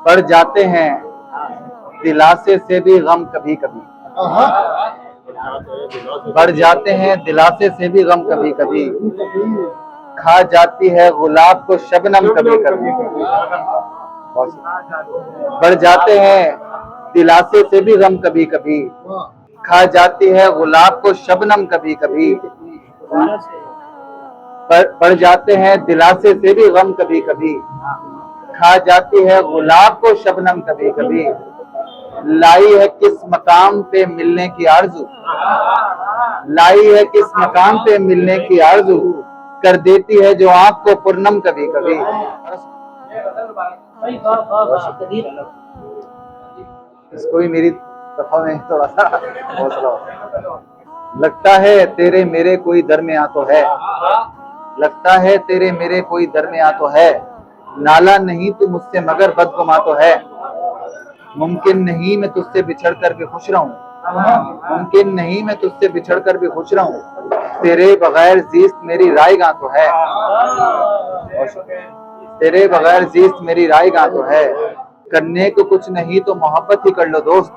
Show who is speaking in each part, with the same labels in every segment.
Speaker 1: बढ़ जाते हैं दिलासे से भी गम कभी कभी, बढ़ जाते हैं दिलासे से भी गम कभी कभी, खा जाती है गुलाब को शबनम कभी कभी। बढ़ जाते हैं दिलासे से भी गम कभी कभी, खा जाती है गुलाब को शबनम कभी कभी। बढ़ जाते हैं दिलासे से भी गम कभी कभी, खा जाती है गुलाब को शबनम कभी कभी। लाई है किस मकाम पे मिलने की आरज़ू, लाई है किस मकाम पे मिलने की आरज़ू, कर देती है जो आँख को पूर्णम कभी कभी। इसको भी मेरी तरफा में थोड़ा सा हौसला। लगता है तेरे मेरे कोई दरमियां तो है, लगता है तेरे मेरे कोई दरमियां तो है, नाला नहीं तू मुझसे मगर बदगुमा तो है। मुमकिन नहीं मैं तुझसे बिछड़ कर भी खुश रहूं, मुमकिन नहीं मैं तुझसे बिछड़ कर भी खुश रहूं, तेरे बगैर जीस्त मेरी रायगां तो है, तेरे बगैर जीस्त मेरी रायगां तो है। करने को कुछ नहीं तो मोहब्बत ही कर लो दोस्त,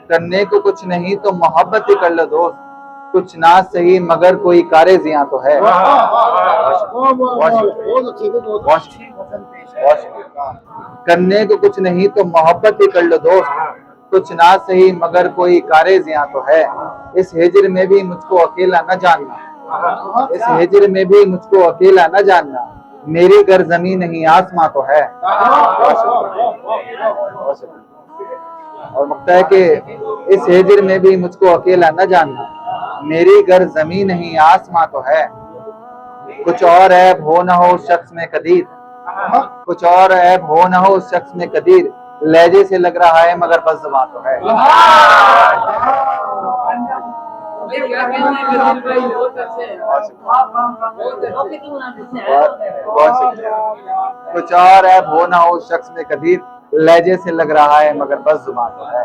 Speaker 1: करने को कुछ नहीं तो मोहब्बत ही कर लो दोस्त, कुछ ना सही मगर कोई कारे जियां तो है। करने को कुछ नहीं तो मोहब्बत ही कर लो दोस्त, कुछ ना सही मगर कोई कारे जियां तो है। इस हिजर में भी मुझको अकेला न जानना, इस हिजर में भी मुझको अकेला न जानना, मेरी घर जमीन नहीं आसमां तो है। और लगता है कि इस हिजर में भी मुझको अकेला न जानना, मेरी घर जमीन नहीं आसमां तो है। कुछ और ऐब हो न हो उस शख्स में कदीर, कुछ और ऐब हो न हो उस शख्स में कदीर, लहजे से लग रहा है मगर बस ज़बां तो है। कुछ और ऐब हो न हो उस शख्स में कदीर, लहजे से लग रहा है मगर बस ज़ुबान तो है।